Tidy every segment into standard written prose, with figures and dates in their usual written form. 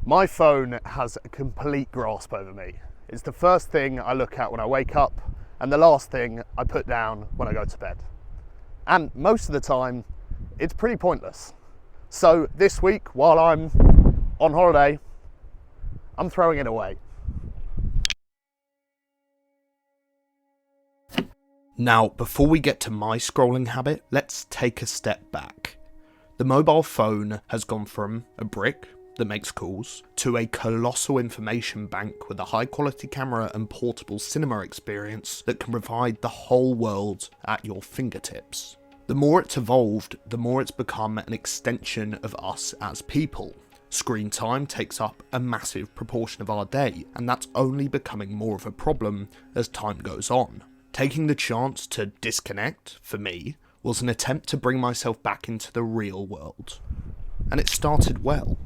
My phone has a complete grasp over me. It's the first thing I look at when I wake up and the last thing I put down when I go to bed. And most of the time, it's pretty pointless. So this week, while I'm on holiday, I'm throwing it away. Now, before we get to my scrolling habit, let's take a step back. The mobile phone has gone from a brick that makes calls to a colossal information bank with a high quality camera and portable cinema experience that can provide the whole world at your fingertips. The more it's evolved, the more it's become an extension of us as people. Screen time takes up a massive proportion of our day, and that's only becoming more of a problem as time goes on. Taking the chance to disconnect, for me, was an attempt to bring myself back into the real world. And it started well.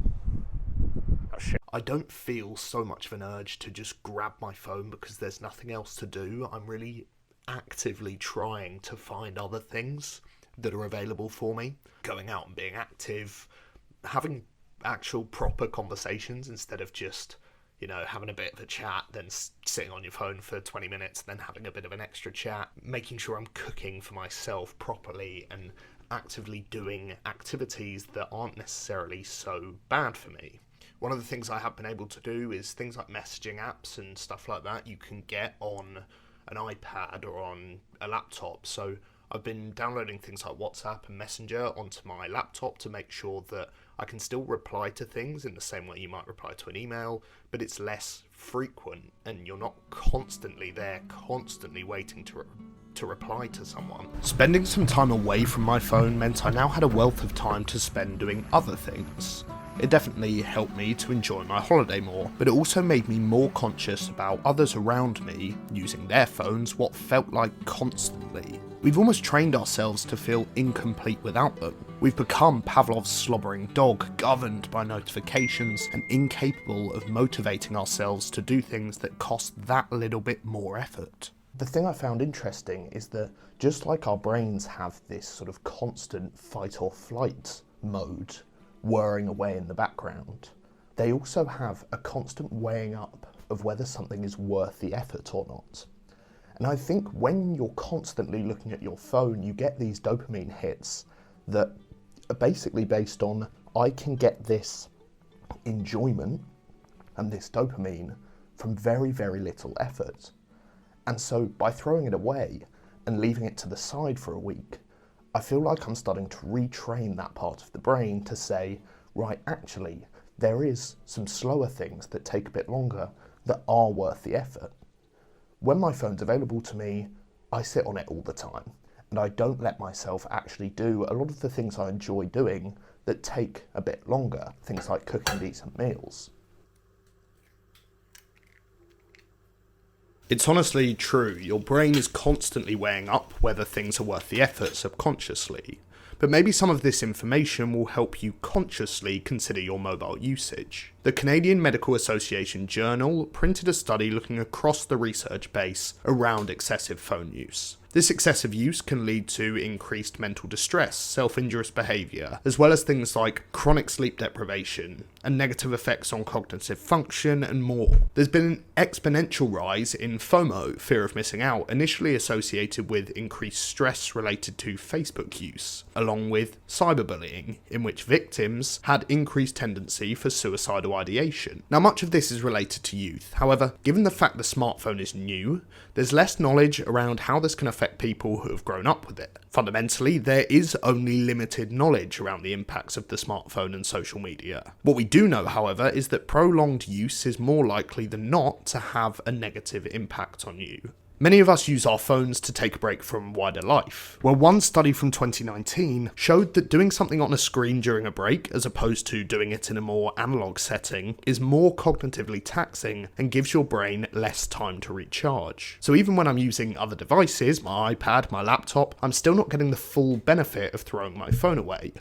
I don't feel so much of an urge to just grab my phone because there's nothing else to do. I'm really actively trying to find other things that are available for me. Going out and being active, having actual proper conversations instead of just, having a bit of a chat, then sitting on your phone for 20 minutes, then having a bit of an extra chat, making sure I'm cooking for myself properly and actively doing activities that aren't necessarily so bad for me. One of the things I have been able to do is things like messaging apps and stuff like that you can get on an iPad or on a laptop. So I've been downloading things like WhatsApp and Messenger onto my laptop to make sure that I can still reply to things in the same way you might reply to an email, but it's less frequent and you're not constantly waiting to reply to someone. Spending some time away from my phone meant I now had a wealth of time to spend doing other things. It definitely helped me to enjoy my holiday more, but it also made me more conscious about others around me using their phones what felt like constantly. We've almost trained ourselves to feel incomplete without them. We've become Pavlov's slobbering dog, governed by notifications and incapable of motivating ourselves to do things that cost that little bit more effort. The thing I found interesting is that just like our brains have this sort of constant fight or flight mode whirring away in the background, they also have a constant weighing up of whether something is worth the effort or not. And I think when you're constantly looking at your phone, you get these dopamine hits that are basically based on, I can get this enjoyment and this dopamine from very, very little effort. And so by throwing it away and leaving it to the side for a week, I feel like I'm starting to retrain that part of the brain to say, right, actually, there is some slower things that take a bit longer that are worth the effort. When my phone's available to me, I sit on it all the time, and I don't let myself actually do a lot of the things I enjoy doing that take a bit longer, things like cooking decent meals. It's honestly true, your brain is constantly weighing up whether things are worth the effort subconsciously, but maybe some of this information will help you consciously consider your mobile usage. The Canadian Medical Association Journal printed a study looking across the research base around excessive phone use. This excessive use can lead to increased mental distress, self-injurious behaviour, as well as things like chronic sleep deprivation and negative effects on cognitive function and more. There's been an exponential rise in FOMO, fear of missing out, initially associated with increased stress related to Facebook use, along with cyberbullying, in which victims had increased tendency for suicidal ideation. Now, much of this is related to youth. However, given the fact the smartphone is new, there's less knowledge around how this can affect people who have grown up with it. Fundamentally, there is only limited knowledge around the impacts of the smartphone and social media. What we do know, however, is that prolonged use is more likely than not to have a negative impact on you. Many of us use our phones to take a break from wider life. Well, one study from 2019 showed that doing something on a screen during a break, as opposed to doing it in a more analog setting, is more cognitively taxing and gives your brain less time to recharge. So even when I'm using other devices, my iPad, my laptop, I'm still not getting the full benefit of throwing my phone away,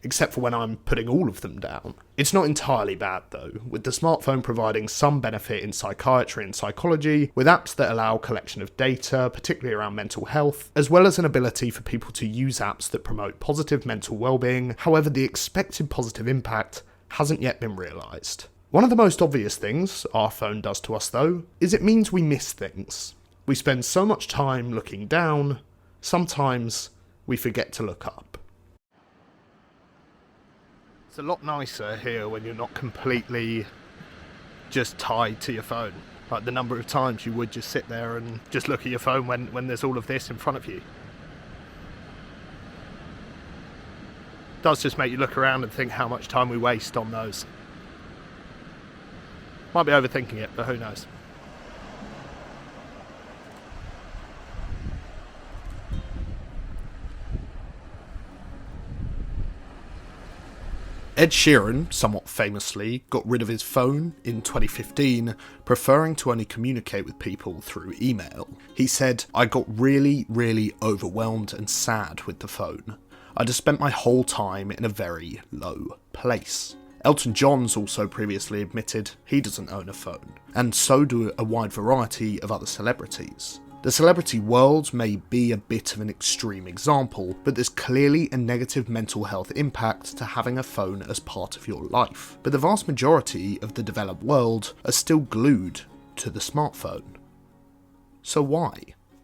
except for when I'm putting all of them down. It's not entirely bad though, with the smartphone providing some benefit in psychiatry and psychology, with apps that allow collection of data, particularly around mental health, as well as an ability for people to use apps that promote positive mental well-being. However, the expected positive impact hasn't yet been realised. One of the most obvious things our phone does to us, though, is it means we miss things. We spend so much time looking down, sometimes we forget to look up. It's a lot nicer here when you're not completely just tied to your phone. Like the number of times you would just sit there and just look at your phone when there's all of this in front of you. It does just make you look around and think how much time we waste on those. Might be overthinking it, but who knows. Ed Sheeran, somewhat famously, got rid of his phone in 2015, preferring to only communicate with people through email. He said, "I got really, really overwhelmed and sad with the phone. I just spent my whole time in a very low place." Elton John's also previously admitted he doesn't own a phone, and so do a wide variety of other celebrities. The celebrity world may be a bit of an extreme example, but there's clearly a negative mental health impact to having a phone as part of your life. But the vast majority of the developed world are still glued to the smartphone. So why?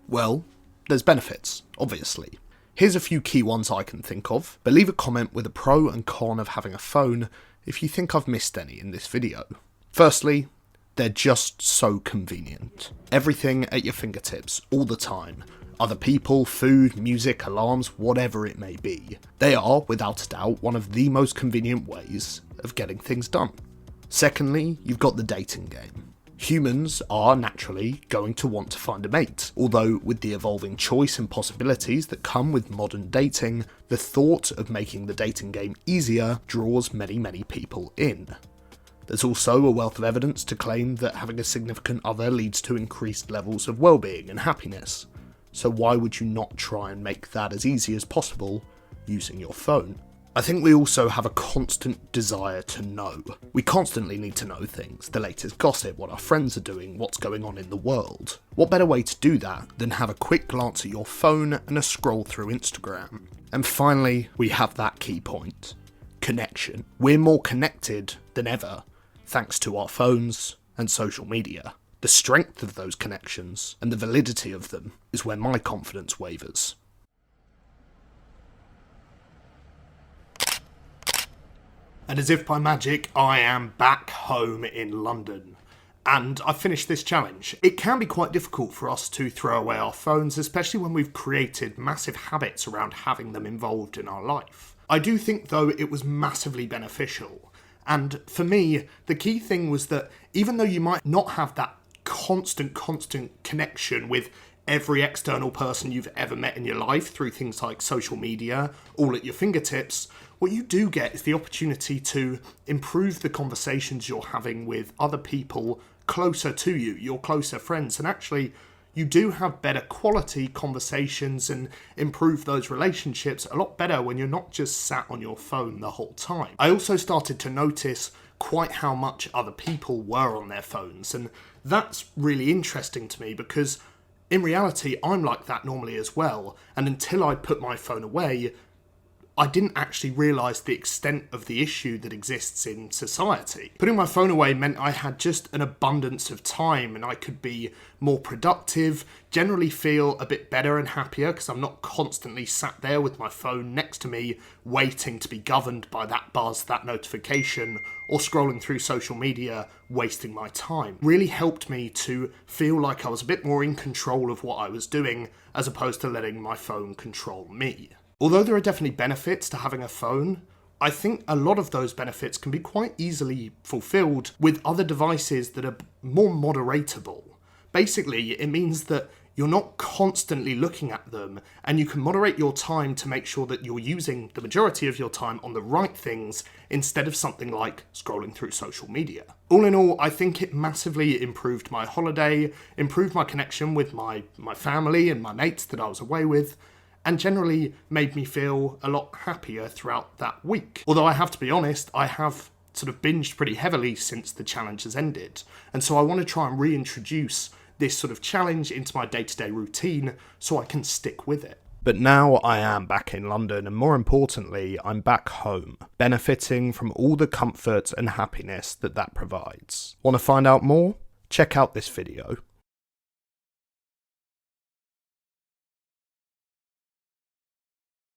Well, there's benefits, obviously. Here's a few key ones I can think of, but leave a comment with a pro and con of having a phone if you think I've missed any in this video. Firstly, they're just so convenient. Everything at your fingertips, all the time. Other people, food, music, alarms, whatever it may be. They are, without a doubt, one of the most convenient ways of getting things done. Secondly, you've got the dating game. Humans are naturally going to want to find a mate, although with the evolving choice and possibilities that come with modern dating, the thought of making the dating game easier draws many, many people in. There's also a wealth of evidence to claim that having a significant other leads to increased levels of well-being and happiness, so why would you not try and make that as easy as possible using your phone? I think we also have a constant desire to know. We constantly need to know things, the latest gossip, what our friends are doing, what's going on in the world. What better way to do that than have a quick glance at your phone and a scroll through Instagram? And finally, we have that key point. Connection. We're more connected than ever, thanks to our phones and social media. The strength of those connections and the validity of them is where my confidence wavers. And as if by magic, I am back home in London. And I've finished this challenge. It can be quite difficult for us to throw away our phones, especially when we've created massive habits around having them involved in our life. I do think, though, it was massively beneficial. And for me, the key thing was that even though you might not have that constant connection with every external person you've ever met in your life through things like social media, all at your fingertips, what you do get is the opportunity to improve the conversations you're having with other people closer to you, your closer friends, and actually you do have better quality conversations and improve those relationships a lot better when you're not just sat on your phone the whole time. I also started to notice quite how much other people were on their phones, and that's really interesting to me because in reality I'm like that normally as well, and until I put my phone away I didn't actually realise the extent of the issue that exists in society. Putting my phone away meant I had just an abundance of time and I could be more productive, generally feel a bit better and happier because I'm not constantly sat there with my phone next to me waiting to be governed by that buzz, that notification, or scrolling through social media, wasting my time. Really helped me to feel like I was a bit more in control of what I was doing as opposed to letting my phone control me. Although there are definitely benefits to having a phone, I think a lot of those benefits can be quite easily fulfilled with other devices that are more moderatable. Basically, it means that you're not constantly looking at them and you can moderate your time to make sure that you're using the majority of your time on the right things instead of something like scrolling through social media. All in all, I think it massively improved my holiday, improved my connection with my family and my mates that I was away with, and generally made me feel a lot happier throughout that week. Although I have to be honest, I have sort of binged pretty heavily since the challenge has ended, and so I want to try and reintroduce this sort of challenge into my day-to-day routine so I can stick with it. But now I am back in London, and more importantly, I'm back home, benefiting from all the comfort and happiness that provides. Want to find out more? Check out this video.